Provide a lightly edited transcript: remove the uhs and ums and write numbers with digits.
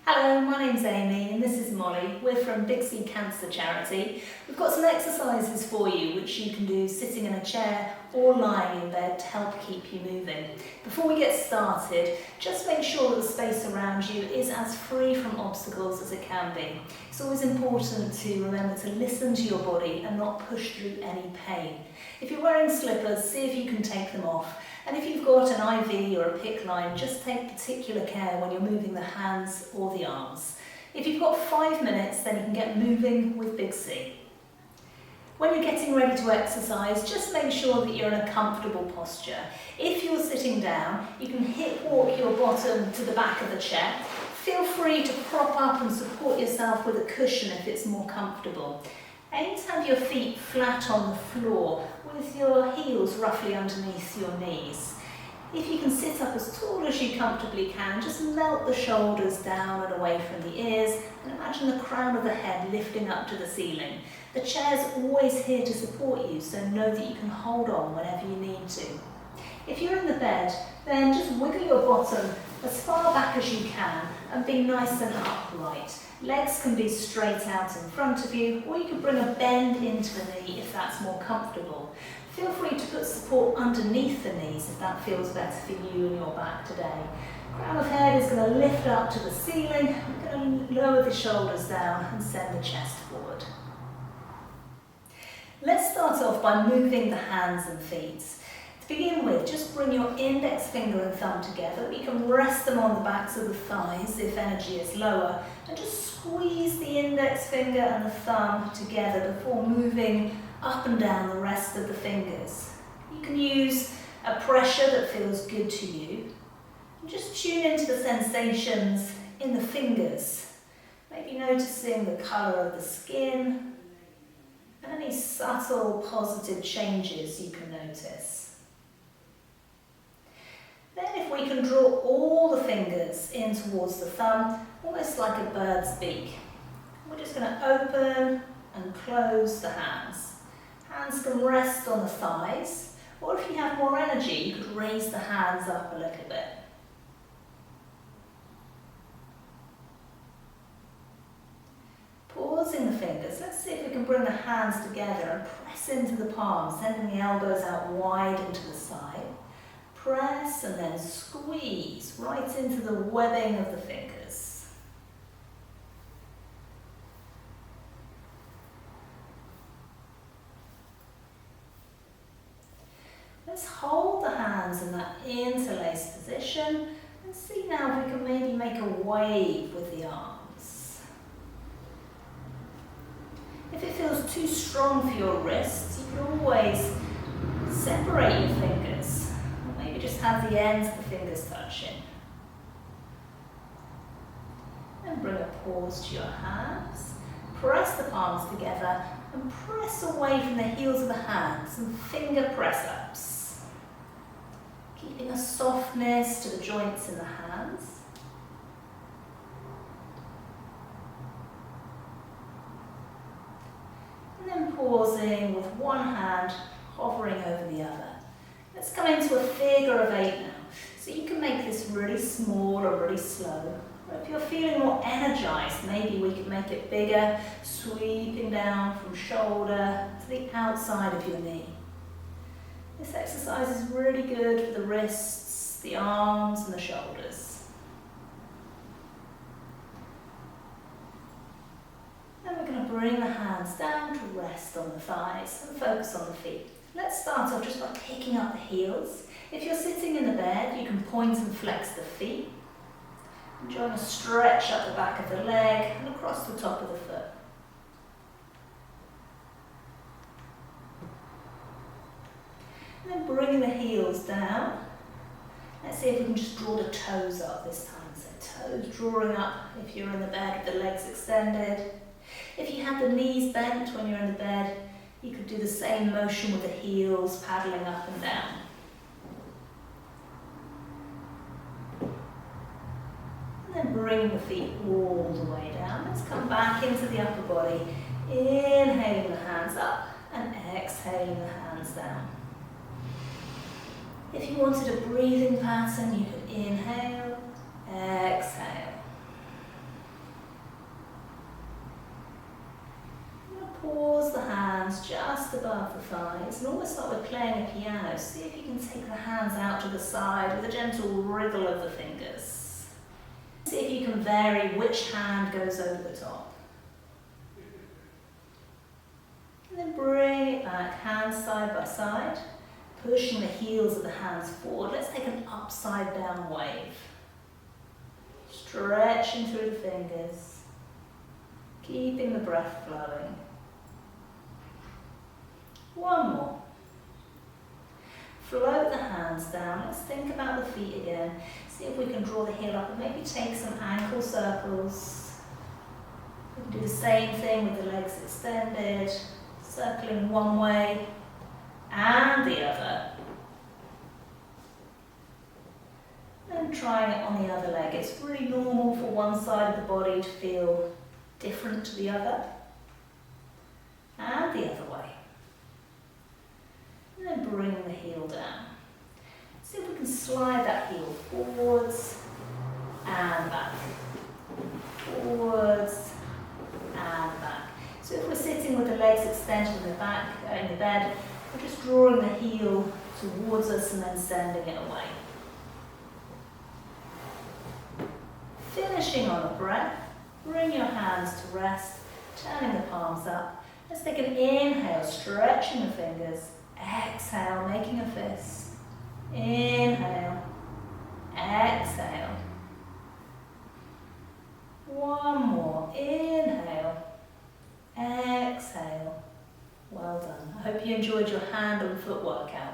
Hello, my name's Amy and this is Molly. We're from Big C Cancer Charity. We've got some exercises for you which you can do sitting in a chair or lying in bed to help keep you moving. Before we get started, just make sure that the space around you is as free from obstacles as it can be. It's always important to remember to listen to your body and not push through any pain. If you're wearing slippers, see if you can take them off. And if you've got an IV or a PICC line, just take particular care when you're moving the hands or the arms. If you've got 5 minutes, then you can get moving with Big C. When you're getting ready to exercise, just make sure that you're in a comfortable posture. If you're sitting down, you can hip walk your bottom to the back of the chair. Feel free to prop up and support yourself with a cushion if it's more comfortable. Aim to have your feet flat on the floor with your heels roughly underneath your knees. If you can sit up as tall as you comfortably can, just melt the shoulders down and away from the ears and imagine the crown of the head lifting up to the ceiling. The chair's always here to support you, so know that you can hold on whenever you need to. If you're in the bed, then just wiggle your bottom as far back as you can and be nice and upright. Legs can be straight out in front of you, or you can bring a bend into the knee if that's more comfortable. Feel free to put support underneath the knees if that feels better for you and your back today. Crown of head is going to lift up to the ceiling. We're going to lower the shoulders down and send the chest forward. Let's start off by moving the hands and feet. To begin with, just bring your index finger and thumb together. You can rest them on the backs of the thighs if energy is lower, and just squeeze the index finger and the thumb together before moving up and down the rest of the fingers. You can use a pressure that feels good to you. And just tune into the sensations in the fingers. Maybe noticing the colour of the skin and any subtle positive changes you can notice. Then if we can draw all the fingers in towards the thumb, almost like a bird's beak. We're just going to open and close the hands. Hands can rest on the thighs, or if you have more energy, you could raise the hands up a little bit. Pausing the fingers, let's see if we can bring the hands together and press into the palms, sending the elbows out wide into the side. Press and then squeeze right into the webbing of the fingers. Let's hold the hands in that interlaced position and see now if we can maybe make a wave with the arms. If it feels too strong for your wrists, you can always separate your fingers. Maybe just have the ends of the fingers touching. And bring a pause to your hands. Press the palms together and press away from the heels of the hands and finger press ups. Keeping a softness to the joints in the hands. And then pausing with one hand hovering over the other. Let's come into a figure of 8 now. So you can make this really small or really slow. Or if you're feeling more energized, maybe we can make it bigger, sweeping down from shoulder to the outside of your knee. This exercise is really good for the wrists, the arms and the shoulders. Then we're going to bring the hands down to rest on the thighs and focus on the feet. Let's start off just by picking up the heels. If you're sitting in the bed, you can point and flex the feet. Enjoying a stretch up the back of the leg and across the top of the foot. And then bringing the heels down. Let's see if we can just draw the toes up this time. So toes drawing up if you're in the bed with the legs extended. If you have the knees bent when you're in the bed, you could do the same motion with the heels, paddling up and down. And then bring the feet all the way down. Let's come back into the upper body. Inhaling the hands up and exhaling the hands down. If you wanted a breathing pattern, you could inhale, exhale. above the thighs, and almost like we're playing a piano. See if you can take the hands out to the side with a gentle wriggle of the fingers. See if you can vary which hand goes over the top. And then bring it back, hands side by side, pushing the heels of the hands forward. Let's take an upside down wave. Stretching through the fingers, keeping the breath flowing. One more. Float the hands down. Let's think about the feet again. See if we can draw the heel up and maybe take some ankle circles. We can do the same thing with the legs extended, circling one way and the other. And trying it on the other leg. It's really normal for one side of the body to feel different to the other. And the other way. And then bring the heel down. See if we can slide that heel forwards and back. Forwards and back. So if we're sitting with the legs extended in the back, in the bed, we're just drawing the heel towards us and then sending it away. Finishing on a breath, bring your hands to rest, turning the palms up. Let's take an inhale, stretching the fingers. Exhale, making a fist. Inhale, exhale. One more, inhale, exhale. Well done. I hope you enjoyed your hand and foot workout.